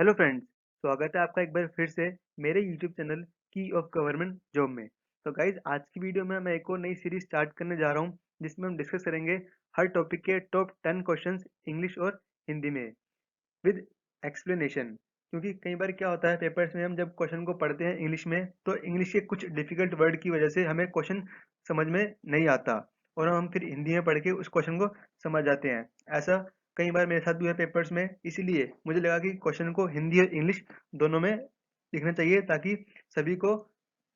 Hello friends, स्वागत है आपका एक बार फिर से मेरे यूट्यूब चैनल की ऑफ गवर्नमेंट जॉब में। तो गाइज आज की वीडियो में मैं एक और नई सीरीज स्टार्ट करने जा रहा हूँ जिसमें हम डिस्कस करेंगे हर टॉपिक के टॉप 10 क्वेश्चंस इंग्लिश और हिंदी में विद एक्सप्लेनेशन। क्योंकि कई बार क्या होता है पेपर्स में हम जब क्वेश्चन को पढ़ते हैं इंग्लिश में तो इंग्लिश के कुछ डिफिकल्ट वर्ड की वजह से हमें क्वेश्चन समझ में नहीं आता और हम फिर हिंदी में पढ़ के उस क्वेश्चन को समझ जाते हैं। ऐसा कई बार मेरे साथ भी हुआ पेपर्स में, इसीलिए मुझे लगा कि क्वेश्चन को हिंदी और इंग्लिश दोनों में लिखना चाहिए ताकि सभी को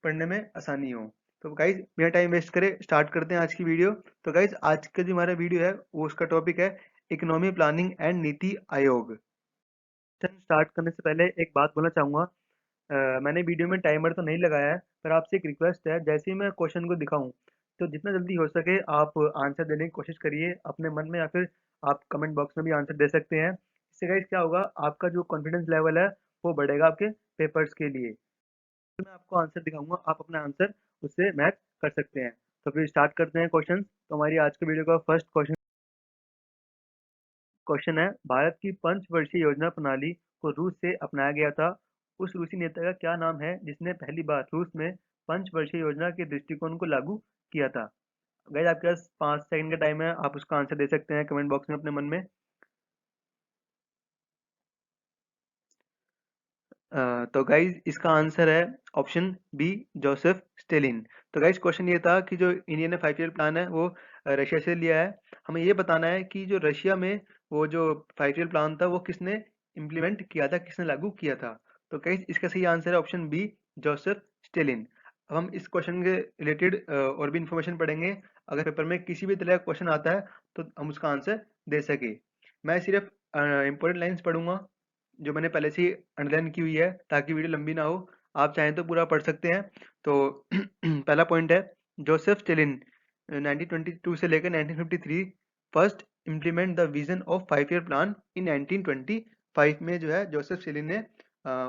पढ़ने में आसानी हो। तो गाइज बिना टाइम वेस्ट करे स्टार्ट करते हैं आज की वीडियो। तो गाइज आज का जो हमारा वीडियो है वो उसका टॉपिक है economy planning and NITI Aayog. Start करने से पहले एक बात बोलना चाहूँगा। मैंने वीडियो में टाइमर तो नहीं लगाया है, पर आपसे एक रिक्वेस्ट है, जैसे ही मैं क्वेश्चन को दिखाऊं तो जितना जल्दी हो सके आप आंसर देने की कोशिश करिए अपने मन में, या फिर आप कमेंट बॉक्स में भी आंसर दे सकते हैं। इससे गाइस क्या होगा, आपका जो कॉन्फिडेंस लेवल है वो बढ़ेगा आपके पेपर्स के लिए। तो मैं आपको आंसर दिखाऊंगा, आप अपना आंसर उससे मैच कर सकते हैं। तो फिर स्टार्ट करते हैं क्वेश्चन। तो हमारी आज के वीडियो का फर्स्ट क्वेश्चन है, भारत की पंचवर्षीय योजना प्रणाली को रूस से अपनाया गया था। उस रूसी नेता का क्या नाम है जिसने पहली बार रूस में पंचवर्षीय योजना के दृष्टिकोण को लागू किया था? गाइस आपके पास 5 सेकंड का टाइम है, आप उसका आंसर दे सकते हैं कमेंट बॉक्स में अपने मन में। तो गाइज इसका आंसर है ऑप्शन बी, जोसेफ स्टेलिन। तो गाइज क्वेश्चन ये था कि जो इंडिया ने 5 ईयर प्लान है वो रशिया से लिया है। हमें ये बताना है कि जो रशिया में वो जो 5 ईयर प्लान था वो किसने इम्प्लीमेंट किया था, किसने लागू किया था। तो गाइज इसका सही आंसर है ऑप्शन बी, जोसेफ स्टेलिन। अब हम इस क्वेश्चन के रिलेटेड और भी इंफॉर्मेशन पढ़ेंगे, अगर पेपर में किसी भी तरह का क्वेश्चन आता है तो हम उसका आंसर दे सके। मैं सिर्फ इंपॉर्टेंट लाइंस पढ़ूंगा जो मैंने पहले से ही अंडरलाइन की हुई है ताकि वीडियो लंबी ना हो। आप चाहें तो पूरा पढ़ सकते हैं। तो पहला पॉइंट है, जोसेफ स्टेलिन 1922 से लेकर 1953 first implement the vision of 5 year plan in 1925 में जो है जोसेफ स्टेलिन ने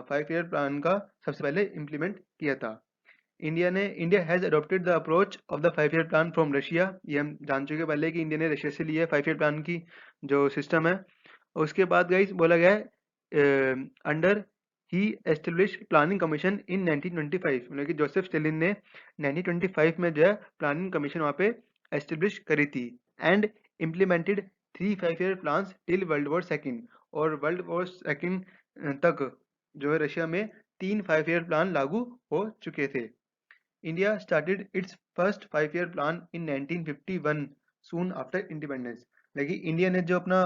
5 ईयर प्लान का सबसे पहले इम्प्लीमेंट किया था। India has adopted the approach of the 5 year plan from Russia. ये हम जान चुके हैं पहले कि इंडिया ने रशिया से लिया है 5 ईयर प्लान की जो सिस्टम है। उसके बाद गाइस बोला गया है अंडर ही एस्टेब्लिश प्लानिंग कमीशन इन 1925, मतलब कि जोसेफ स्टेलिन ने 1925 में जो है प्लानिंग कमीशन वहाँ पे एस्टेब्लिश करी थी। And implemented 3 5 year plans till world war second, और वर्ल्ड वॉर सेकेंड तक जो है रशिया में 3 5 ईयर प्लान लागू हो चुके थे। India started its first 5 year plan in 1951 soon after independence। लेकिन इंडिया ने जो अपना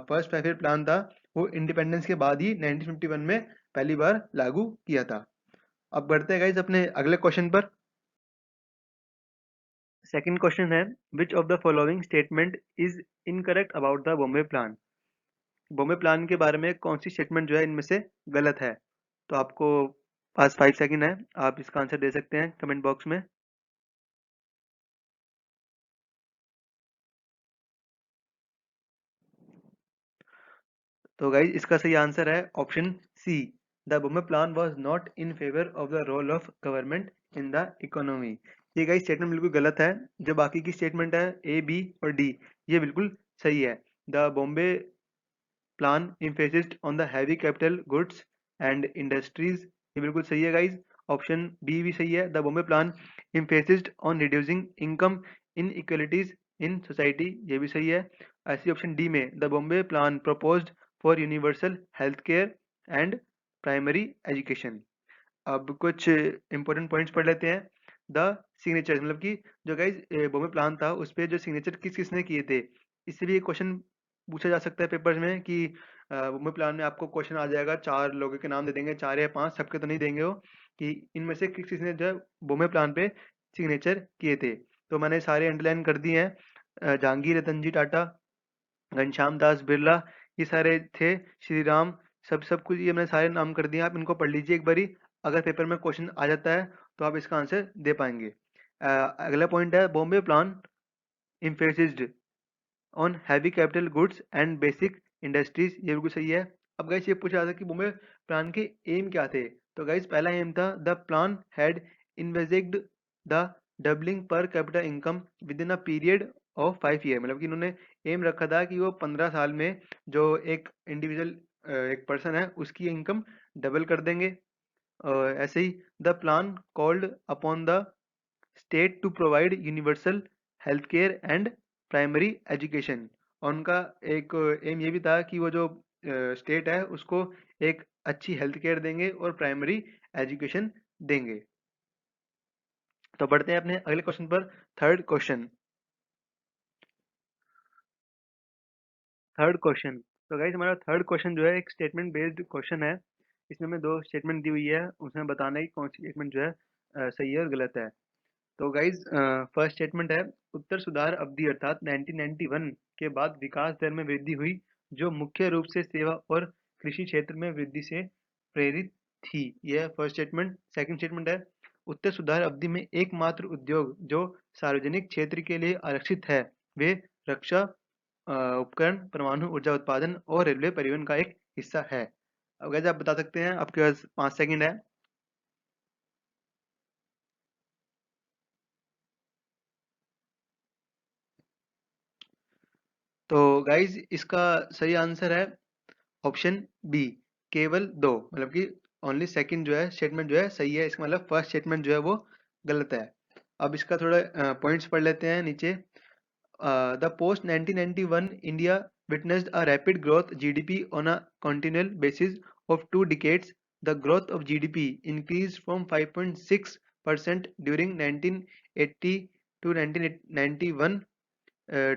फर्स्ट 5 ईयर प्लान था वो इंडिपेंडेंस के बाद ही 1951 में पहली बार लागू किया था। अब बढ़ते हैं गाइस अपने अगले क्वेश्चन पर। सेकंड क्वेश्चन है, विच of the following statement is incorrect about the Bombay plan? Bombay plan के बारे में कौन सी स्टेटमेंट जो है इनमें से गलत है? तो आपको पास 5 सेकंड है, आप इसका आंसर दे सकते हैं कमेंट बॉक्स में। तो गाइज इसका सही आंसर है option C, the Bombay plan was not in favour of the role of government in the economy. ये गाइज स्टेटमेंट बिल्कुल गलत है। जो बाकी की स्टेटमेंट है ए, बी और डी, ये बिल्कुल सही है। The Bombay plan emphasized on the heavy capital goods and industries, ये बिल्कुल सही है गाइज। ऑप्शन बी भी सही है, the Bombay plan emphasized on reducing income inequalities in society, ये भी सही है। ऐसी ऑप्शन डी में the Bombay plan proposed for universal health care and primary education। अब कुछ इंपॉर्टेंट पॉइंट्स पढ़ लेते हैं। द सिग्नेचर, मतलब कि जो गाइज बॉम्बे प्लान था उस पे जो सिग्नेचर किस किसने किए थे, इससे भी एक क्वेश्चन पूछा जा सकता है पेपर्स में कि बॉम्बे प्लान में आपको क्वेश्चन आ जाएगा, 4 लोगों के नाम दे देंगे, 4 या 5, सबके तो नहीं देंगे वो, कि इनमें से किस किसने जो है बॉम्बे प्लान पे सिग्नेचर किए थे। तो मैंने सारे अंडरलाइन कर दिए हैं। जहांगीर रतन जी टाटा, घनश्याम दास बिरला, ये सारे थे, श्री राम, सब कुछ ये मैंने सारे नाम कर दिए। आप इनको पढ़ लीजिए एक बारी, अगर पेपर में क्वेश्चन आ जाता है तो आप इसका आंसर दे पाएंगे। अगला पॉइंट है, Bombay plan emphasized on heavy capital goods and basic industries, ये बिल्कुल सही है। अब गाइस ये पूछा था कि बॉम्बे प्लान के एम क्या थे। तो गाइस पहला एम था, the plan had envisaged the doubling per capita income within a period of 5 year, मतलब कि इन्होंने एम रखा था कि वो 15 साल में जो एक इंडिविजुअल एक पर्सन है उसकी इनकम डबल कर देंगे। ऐसे ही the plan called upon the state to provide universal health care and primary education. और उनका एक एम ये भी था कि वो जो स्टेट है उसको एक अच्छी हेल्थ केयर देंगे और प्राइमरी एजुकेशन देंगे। तो बढ़ते हैं अपने अगले क्वेश्चन पर। Third question. Third question. तो गाइस हमारा थर्ड क्वेश्चन जो है एक स्टेटमेंट बेस्ड क्वेश्चन है। इसमें हमें दो स्टेटमेंट दी हुई है, उसमें बताना है कि कौन सी स्टेटमेंट जो है सही है और गलत है। तो गाइज फर्स्ट स्टेटमेंट है, उत्तर सुधार अवधि अर्थात 1991 के बाद विकास दर में वृद्धि हुई जो मुख्य रूप से सेवा और कृषि क्षेत्र में वृद्धि से प्रेरित थी। यह फर्स्ट स्टेटमेंट। सेकंड स्टेटमेंट है, उत्तर सुधार अवधि में एकमात्र उद्योग जो सार्वजनिक क्षेत्र के लिए आरक्षित है वे रक्षा उपकरण, परमाणु ऊर्जा उत्पादन और रेलवे परिवहन का एक हिस्सा है। अब गाइज आप बता सकते हैं, आपके पास 5 सेकंड है। तो गाइज इसका सही आंसर है ऑप्शन बी, केवल दो, मतलब कि ओनली सेकंड जो है स्टेटमेंट जो है सही है। इसका मतलब फर्स्ट स्टेटमेंट जो है वो गलत है। अब इसका थोड़ा पॉइंट्स पढ़ लेते हैं नीचे। The post 1991 India witnessed a rapid growth GDP on a continual basis of 2 decades. The growth of GDP increased from 5.6% during 1980 to 1991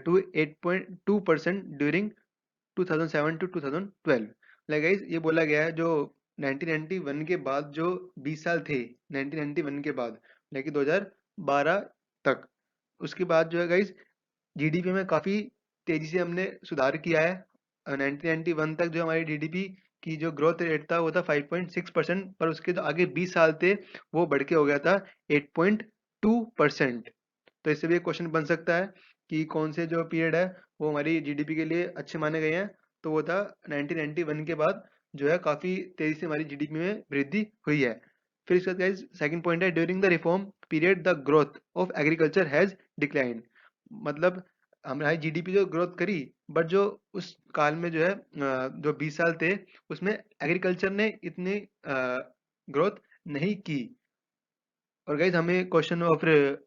to 8.2% during 2007 to 2012। Like guys ये बोला गया है जो 1991 के बाद जो 20 साल थे, 1991 के बाद लेकिन 2012 तक, उसके बाद जो है गाइस जीडीपी में काफ़ी तेज़ी से हमने सुधार किया है। 1991 तक जो हमारी जीडीपी की जो ग्रोथ रेट था वो था 5.6%, पर उसके जो आगे 20 साल थे वो बढ़ के हो गया था 8.2%। तो इससे भी एक क्वेश्चन बन सकता है कि कौन से जो पीरियड है वो हमारी जीडीपी के लिए अच्छे माने गए हैं। तो वो था 1991 के बाद जो है काफ़ी तेज़ी से हमारी जीडीपी में वृद्धि हुई है। फिर इसके बाद सेकंड पॉइंट है, during the reform period the growth of agriculture has decline. मतलब हमारी जीडीपी जो ग्रोथ करी, बट जो उस काल में जो है जो 20 साल थे उसमें एग्रीकल्चर ने इतनी ग्रोथ नहीं की। और गाइज हमें क्वेश्चन और फिर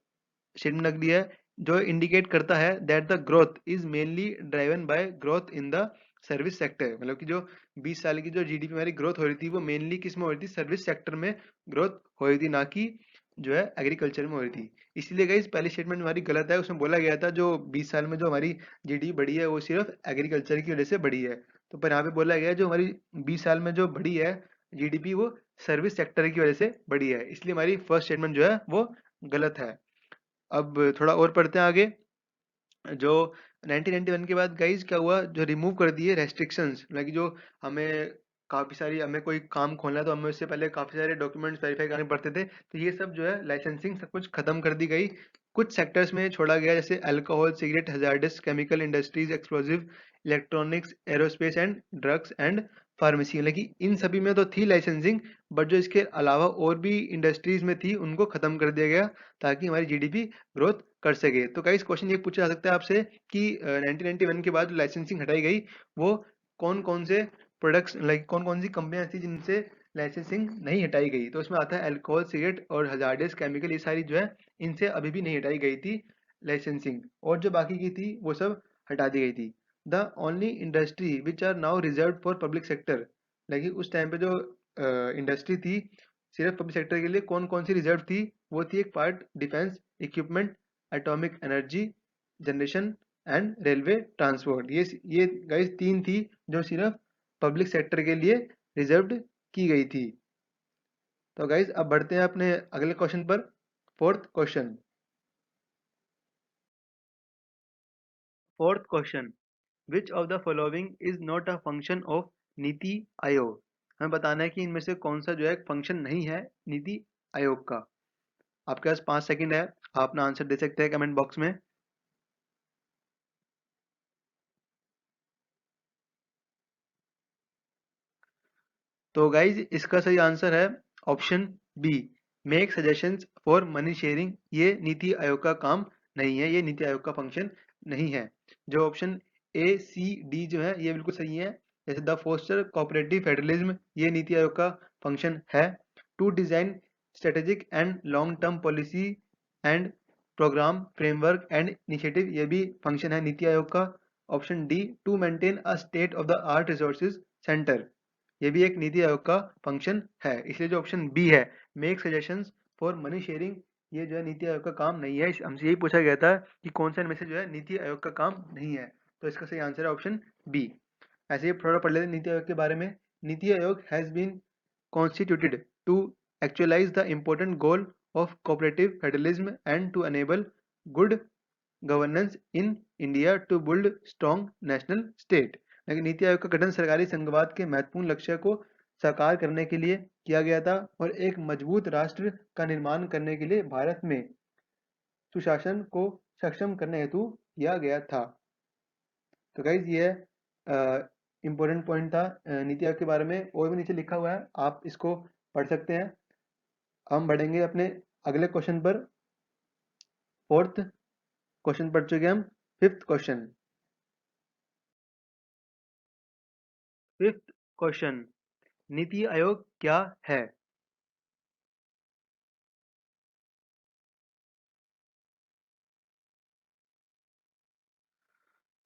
स्टेटमेंट रख दिया है जो इंडिकेट करता है that the growth is mainly driven by growth in the service sector. मतलब कि जो 20 साल की जो जीडीपी हमारी ग्रोथ हो रही थी वो मेनली किस में हो रही थी, सर्विस सेक्टर में ग्रोथ हो रही थी, ना कि जो है एग्रीकल्चर में हो रही थी। इसलिए गाइज पहली स्टेटमेंट हमारी गलत है। उसमें बोला गया था जो 20 साल में जो हमारी जीडीपी बढ़ी है वो सिर्फ एग्रीकल्चर की वजह से बढ़ी है। तो पर यहाँ पे बोला गया है जो हमारी 20 साल में जो बढ़ी है जीडीपी वो सर्विस सेक्टर की वजह से बढ़ी है, इसलिए हमारी फर्स्ट स्टेटमेंट जो है वो गलत है। अब थोड़ा और पढ़ते हैं आगे। जो 1991 के बाद गाइज क्या हुआ, जो रिमूव कर दिए रेस्ट्रिक्शंस, लाइक जो हमें काफ़ी सारी हमें कोई काम खोलना है तो हमें उससे पहले काफ़ी सारे डॉक्यूमेंट्स वेरीफाई करने पड़ते थे, तो ये सब जो है लाइसेंसिंग सब कुछ खत्म कर दी गई। कुछ सेक्टर्स में छोड़ा गया जैसे alcohol, cigarette, hazardous chemical industries, explosive, electronics, aerospace and drugs and pharmacy. लेकिन इन सभी में तो थी लाइसेंसिंग, बट जो इसके अलावा और भी इंडस्ट्रीज में थी उनको खत्म कर दिया गया ताकि हमारी जीडीपी ग्रोथ कर सके। तो गाइस क्वेश्चन ये पूछा जा सकता है आपसे कि 1991 के बाद लाइसेंसिंग हटाई गई वो कौन कौन से प्रोडक्ट्स, लाइक कौन कौन सी कंपनियां थी जिनसे लाइसेंसिंग नहीं हटाई गई। तो इसमें आता है अल्कोहल, सिगरेट और हजार्डस केमिकल, ये सारी जो है इनसे अभी भी नहीं हटाई गई थी लाइसेंसिंग, और जो बाकी की थी वो सब हटा दी गई थी। The only industry which are now reserve for public sector, लेकिन उस टाइम पे जो इंडस्ट्री थी सिर्फ पब्लिक सेक्टर के लिए कौन कौन सी रिजर्व थी, वो थी एक part defence equipment, atomic energy generation and railway transport. ये गाइस तीन थी जो सिर्फ पब्लिक सेक्टर के लिए रिजर्व्ड की गई थी। तो गाइस अब बढ़ते हैं अपने अगले क्वेश्चन पर। Fourth question. Fourth question, which of the following is not a function of NITI आयोग। हमें बताना है कि इनमें से कौन सा जो है फंक्शन नहीं है नीति आयोग का। आपके पास 5 सेकंड है, आप अपना आंसर दे सकते हैं कमेंट बॉक्स में। तो गाइज इसका सही आंसर है option B, make suggestions for money sharing. ये नीति आयोग का काम नहीं है, ये नीति आयोग का फंक्शन नहीं है। जो ऑप्शन ए सी डी जो है ये बिल्कुल सही है। जैसे द फोस्टर कोऑपरेटिव फेडरलिज्म, ये नीति आयोग का फंक्शन है। To design strategic and long term policy and programme framework and initiative, ये भी फंक्शन है नीति आयोग का। Option D, to maintain a state of the art resources centre, ये भी एक नीति आयोग का फंक्शन है। इसलिए जो ऑप्शन बी है, make suggestions for money sharing, ये जो है नीति आयोग का काम नहीं है। हमसे यही पूछा गया था कि कौन सा इनमें से जो है नीति आयोग का काम नहीं है, तो इसका सही आंसर है ऑप्शन बी। ऐसे ही थोड़ा पढ़ लेते हैं नीति आयोग के बारे में। NITI Aayog has been constituted to actualise the important goal of cooperative federalism and to enable good governance in India to build strong national state. लेकिन नीति आयोग का गठन सरकारी संघवाद के महत्वपूर्ण लक्ष्य को साकार करने के लिए किया गया था और एक मजबूत राष्ट्र का निर्माण करने के लिए भारत में सुशासन को सक्षम करने हेतु किया गया था। तो गाइज ये इम्पोर्टेंट पॉइंट था नीति आयोग के बारे में, और भी नीचे लिखा हुआ है, आप इसको पढ़ सकते हैं। हम बढ़ेंगे अपने अगले क्वेश्चन पर। फोर्थ क्वेश्चन पढ़ चुके हम। Fifth question. Fifth question, NITI Aayog क्या है?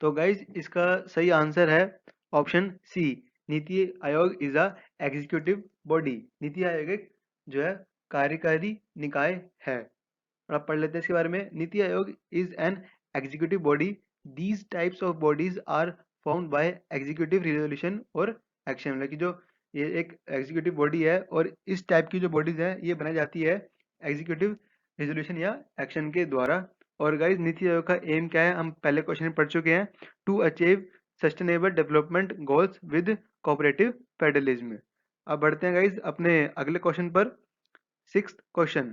तो गाइज इसका सही आंसर है ऑप्शन सी, नीति Aayog is a executive body. NITI Aayog एक जो है कार्यकारी निकाय है। और आप पढ़ लेते हैं इसके बारे में। NITI Aayog is an executive body. These types of bodies are formed by executive resolution और एक्शन, मतलब कि जो ये एक एग्जीक्यूटिव बॉडी है और इस टाइप की जो बॉडीज है ये बनाई जाती है एग्जीक्यूटिव रिजोल्यूशन या एक्शन के द्वारा। और गाइस नीति आयोग का एम क्या है, हम पहले क्वेश्चन में पढ़ चुके हैं। To achieve sustainable development goals with cooperative federalism. अब बढ़ते हैं गाइस अपने अगले क्वेश्चन पर। Sixth question.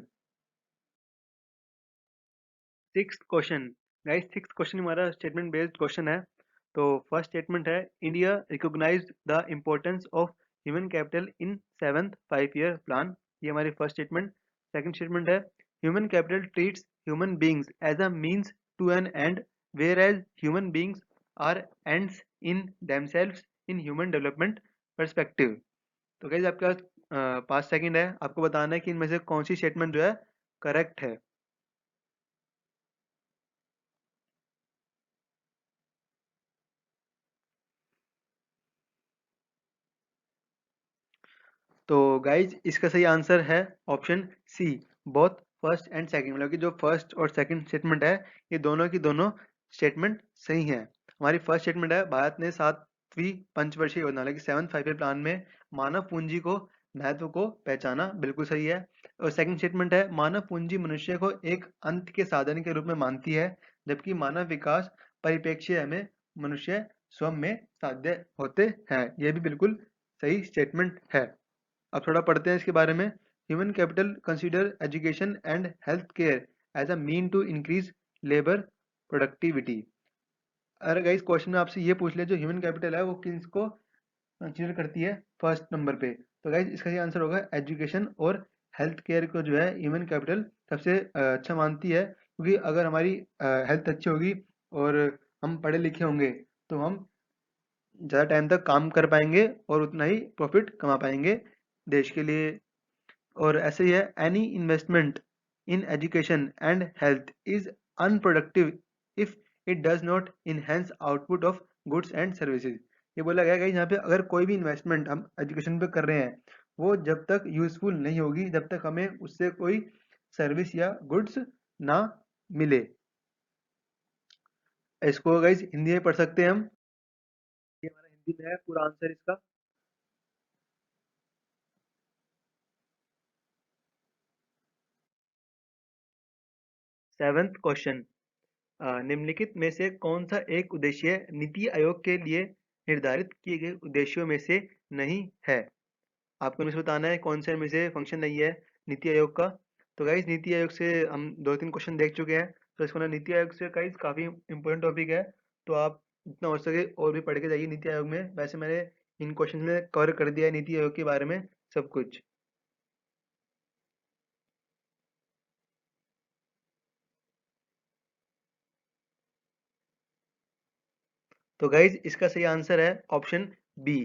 Sixth question guys, sixth question हमारा स्टेटमेंट बेस्ड क्वेश्चन है। तो फर्स्ट स्टेटमेंट है, India recognised the importance of human capital in seventh 5 year plan, ये हमारी फर्स्ट स्टेटमेंट। सेकंड स्टेटमेंट है, human capital treats human beings as a means to an end whereas human beings are ends in themselves in human development perspective. तो guys आपके पास 5 second है, आपको बताना है कि इनमें से कौन सी स्टेटमेंट जो है करेक्ट है। तो गाइज इसका सही आंसर है option C, both first and second, मतलब कि जो फर्स्ट और सेकंड स्टेटमेंट है ये दोनों की दोनों स्टेटमेंट सही है। हमारी फर्स्ट स्टेटमेंट है, भारत ने 7वीं पंचवर्षीय योजना मतलब कि 7th 5 ईयर प्लान में मानव पूंजी को महत्व को पहचाना, बिल्कुल सही है। और सेकंड स्टेटमेंट है, मानव पूंजी मनुष्य को एक अंत के साधन के रूप में मानती है, जबकि मानव विकास परिप्रेक्ष्य में मनुष्य स्वयं में साध्य होते हैं, ये भी बिल्कुल सही स्टेटमेंट है। अब थोड़ा पढ़ते हैं इसके बारे में। Human capital consider education and health care as a mean to increase labour productivity. अगर गाइस क्वेश्चन में आपसे ये पूछ ले जो ह्यूमन कैपिटल है वो किसको कंसीडर करती है फर्स्ट नंबर पे, तो गाइस इसका ये आंसर होगा एजुकेशन और हेल्थ केयर को जो है ह्यूमन कैपिटल सबसे अच्छा मानती है, क्योंकि अगर हमारी हेल्थ अच्छी होगी और हम पढ़े लिखे होंगे तो हम ज़्यादा टाइम तक काम कर पाएंगे और उतना ही प्रॉफिट कमा पाएंगे देश के लिए। और ऐसे ही है, any investment in education and health is unproductive if it does not enhance output of goods and services. ये बोला गया है कि यहाँ पे अगर कोई भी इन्वेस्टमेंट हम एजुकेशन पे कर रहे हैं वो जब तक यूजफुल नहीं होगी जब तक हमें उससे कोई सर्विस या गुड्स ना मिले। इसको गाइस हिंदी में पढ़ सकते हैं हम। ये हमारा हिंदी में है पूरा आंसर इसका। सेवेंथ क्वेश्चन, निम्नलिखित में से कौन सा एक उद्देश्य नीति आयोग के लिए निर्धारित किए गए उद्देश्यों में से नहीं है? आपको इनमें से बताना है कौन से में से फंक्शन नहीं है नीति आयोग का। तो गाइस नीति आयोग से हम 2-3 क्वेश्चन देख चुके हैं, तो इसको ना नीति आयोग से गाइस काफ़ी इंपॉर्टेंट टॉपिक है, तो आप जितना हो सके और भी पढ़ के जाइए नीति आयोग में। वैसे मैंने इन क्वेश्चन में कवर कर दिया है नीति आयोग के बारे में सब कुछ। तो गाइज इसका सही आंसर है option B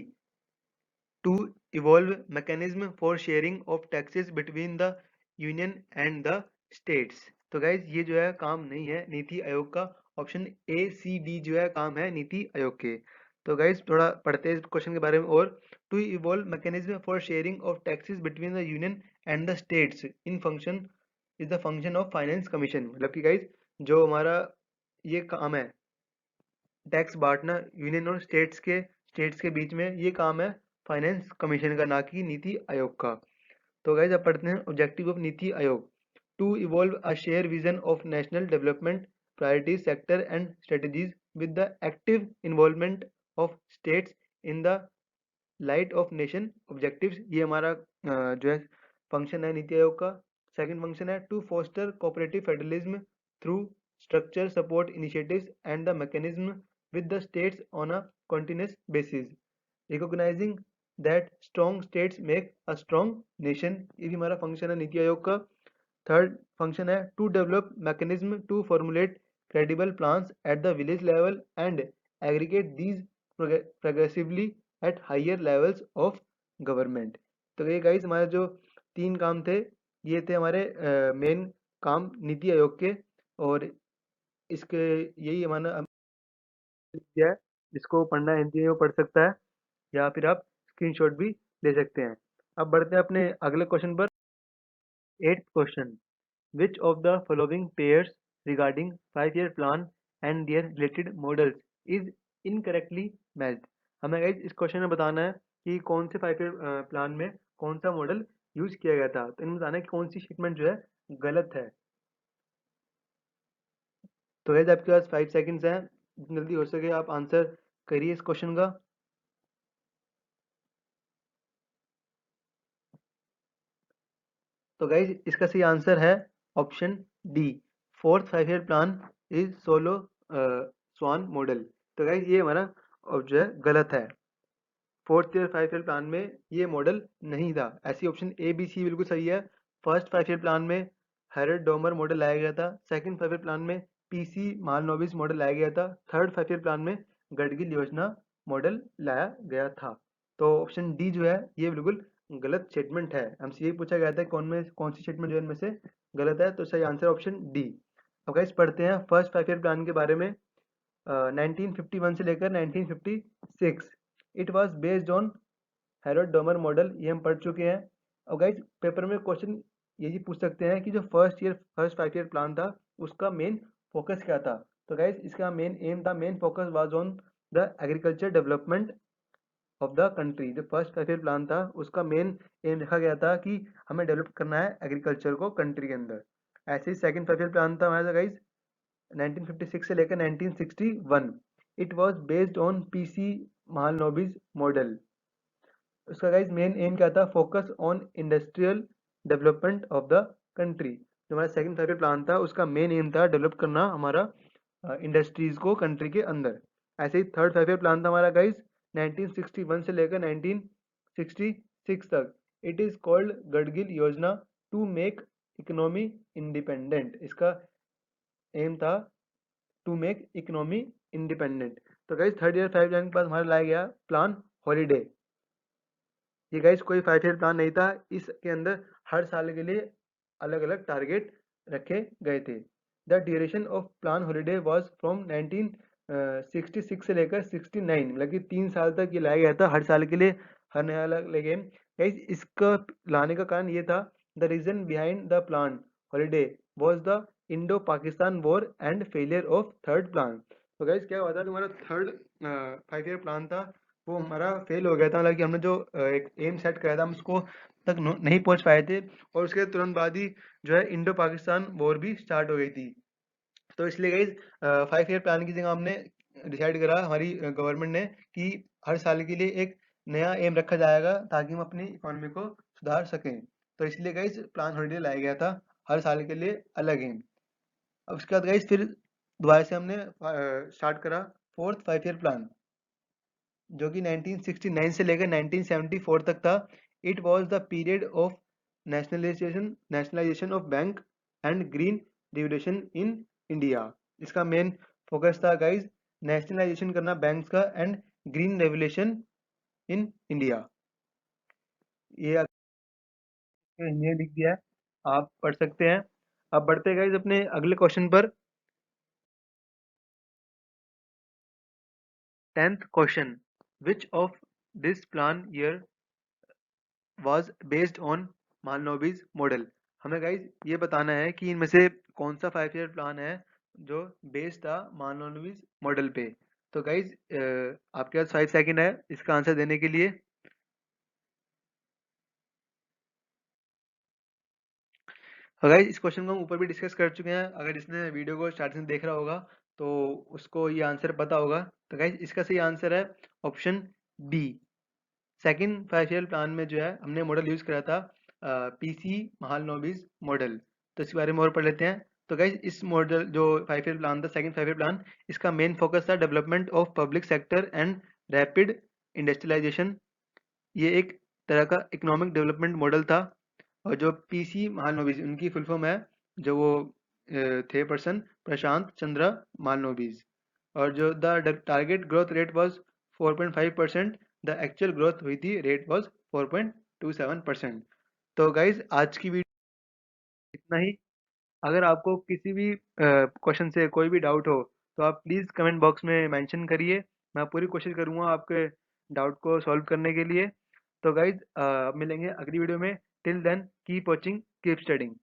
to evolve mechanism for sharing of taxes between the union and the states. तो गाइज ये जो है काम नहीं है नीति आयोग का, ऑप्शन ए सी डी जो है काम है नीति आयोग के। तो गाइज थोड़ा पढ़ते हैं इस क्वेश्चन के बारे में और। To evolve mechanism for sharing of taxes between the union and the states in function is the function of finance commission. मतलब कि गाइज जो हमारा ये काम है टैक्स बांटना यूनियन और स्टेट्स के बीच में, ये काम है फाइनेंस कमीशन का, ना कि नीति आयोग का। तो गाइस अब पढ़ते हैं objective of NITI Aayog. To evolve a share vision of national development priorities sector and strategies with the active involvement of states in the light of nation objectives. ये हमारा जो है फंक्शन है नीति आयोग का। सेकंड फंक्शन है to foster cooperative federalism through structure support initiatives and the mechanism with the states on a continuous basis, recognizing that strong states make a strong nation। ये भी हमारा फंक्शन है नीति आयोग का। थर्ड फंक्शन है to develop mechanism to formulate credible plans at the village level and aggregate these progressively at higher levels of government। तो ये guys हमारे जो तीन काम थे, ये थे हमारे मेन काम नीति आयोग के। और इसके यही हमारा दिया है, जिसको पढ़ना है हिंदी में वो पढ़ सकता है, या फिर आप स्क्रीनशॉट भी ले सकते हैं। अब बढ़ते हैं अपने अगले क्वेश्चन पर। 8th question, which of the following pairs regarding 5 year plan and their related models is incorrectly matched. हमें guys इस क्वेश्चन में बताना है कि कौन से 5 ईयर प्लान में कौन सा मॉडल यूज किया गया था। तो इनमें बताना है कि कौन सी स्टेटमेंट जो है गलत है। तो guys आपके पास 5 सेकंड्स हैं, जितनी जल्दी हो सके आप आंसर करिए इस क्वेश्चन का। तो गाइज इसका सही आंसर है option D, 4th 5 year plan is Solow Swan model. तो गाइज ये हमारा जो है गलत है। 4th ईयर 5 ईयर प्लान में ये मॉडल नहीं था। ऐसी ऑप्शन ए बी सी बिल्कुल सही है। फर्स्ट 5 ईयर प्लान में हेरड डोमर मॉडल लाया गया था। सेकंड 5 ईयर प्लान में पीसी महालनोबिस मॉडल लाया गया था। थर्ड 5 ईयर प्लान में गडगिल योजना मॉडल लाया गया था। तो ऑप्शन डी जो है ये बिल्कुल गलत स्टेटमेंट है। हमसे यही पूछा गया था कौन सी स्टेटमेंट जो है इनमें से गलत है। तो सही आंसर ऑप्शन डी। अब गाइस पढ़ते हैं फर्स्ट 5 ईयर प्लान के बारे में। 1951 से लेकर 1956 it was based on Herod Domar model, ये हम पढ़ चुके हैं। और गाइज पेपर में क्वेश्चन यही पूछ सकते हैं कि जो फर्स्ट 5 ईयर प्लान था उसका मेन फोकस क्या था। तो गाइज इसका मेन एम था, main focus was on the agriculture development of the country. जो फर्स्ट 5 ईयर प्लान था उसका मेन एम रखा गया था कि हमें डेवलप करना है एग्रीकल्चर को कंट्री के अंदर। ऐसे ही सेकंड 5 ईयर प्लान था हमारा गाइज 1956 से लेकर 1961। It was based on PC Mahalanobis model. उसका गाइज मेन एम क्या था, focus on industrial development of the country. जो हमारा सेकंड 5 ईयर प्लान था उसका मेन एम था डेवलप करना हमारा इंडस्ट्रीज को कंट्री के अंदर। ऐसे ही थर्ड 5 ईयर प्लान था हमारा गाइज 1961 से लेकर 1966 तक। इट इज कॉल्ड गडगिल योजना टू मेक इकोनॉमी इंडिपेंडेंट। इसका एम था टू मेक इकोनॉमी इंडिपेंडेंट। तो गाइज थर्ड 5 ईयर प्लान के पास हमारा लाया गया प्लान हॉलीडे। ये गाइस कोई 5 ईयर प्लान नहीं था, इसके अंदर हर साल के लिए अलग अलग टारगेट रखे गए थे। The duration of plan holiday was from 1966 से लेकर 69, मतलब कि 3 साल तक ये लाया गया था हर साल के लिए, हर नया अलग गेम। गाइस इसका लाने का कारण ये था, the reason behind the plan holiday was the Indo Pakistan war and failure of third plan. तो गाइस क्या हुआ था, तुम्हारा थर्ड 5 ईयर प्लान था वो हमारा फेल हो गया था। मतलब कि हमने जो एक एम सेट कराया था हम उसको तक नहीं पहुंच पाए थे। और उसके तुरंत बाद ही जो है इंडो पाकिस्तान वॉर भी स्टार्ट हो गई थी। तो इसलिए गाइज 5 ईयर प्लान की जगह हमने डिसाइड करा हमारी गवर्नमेंट ने कि हर साल के लिए एक नया एम रखा जाएगा ताकि हम अपनी इकोनॉमी को सुधार सकें। तो इसलिए गाइज प्लान हॉलीडे लाया गया था, हर साल के लिए अलग एम। अब उसके बाद गाइज फिर दोबारा से हमने स्टार्ट करा फोर्थ 5 ईयर प्लान, जो कि 1969 से लेकर 1974 तक था। It was the period of nationalisation of bank and green revolution in India. इसका मेन फोकस था गाइज नेशनलाइजेशन करना बैंक्स का and green revolution in India. ये हिंदी में लिख दिया है, आप पढ़ सकते हैं। अब बढ़ते हैं गाइस अपने अगले क्वेश्चन पर। 10th question, which of this plan year was based on Mahalanobis model. हमें गाइस ये बताना है कि इनमें से कौन सा 5 ईयर प्लान है जो बेस्ड था मालनोबिस मॉडल पे। तो गाइस आपके पास 5 सेकंड है इसका आंसर देने के लिए। तो गाइस इस क्वेश्चन को हम ऊपर भी डिस्कस कर चुके हैं, अगर इसने वीडियो को स्टार्टिंग से देख रहा होगा तो उसको ये आंसर पता होगा। तो गाइस इसका सही आंसर है option B. Second 5 year plan में जो है हमने मॉडल यूज करा था पीसी महालनोबिस मॉडल। तो इसके बारे में और पढ़ लेते हैं। तो गाइज इस मॉडल जो 5 ईयर प्लान था, सेकंड 5 ईयर प्लान, इसका मेन फोकस था development of public sector and rapid industrialisation. ये एक तरह का इकोनॉमिक डेवलपमेंट मॉडल था। और जो पीसी महालनोबिस उनकी फुल फॉर्म है, जो वो थे पर्सन प्रशांत चंद्र महालनोबिस। और जो the target growth rate was 4.5%, the actual growth हुई थी रेट वाज 4.27%। तो गाइज आज की वीडियो इतना ही। अगर आपको किसी भी क्वेश्चन से कोई भी डाउट हो तो आप प्लीज़ कमेंट बॉक्स में मेंशन करिए। मैं पूरी कोशिश करूँगा आपके डाउट को सॉल्व करने के लिए। तो गाइज मिलेंगे अगली वीडियो में। Till then keep watching, keep studying.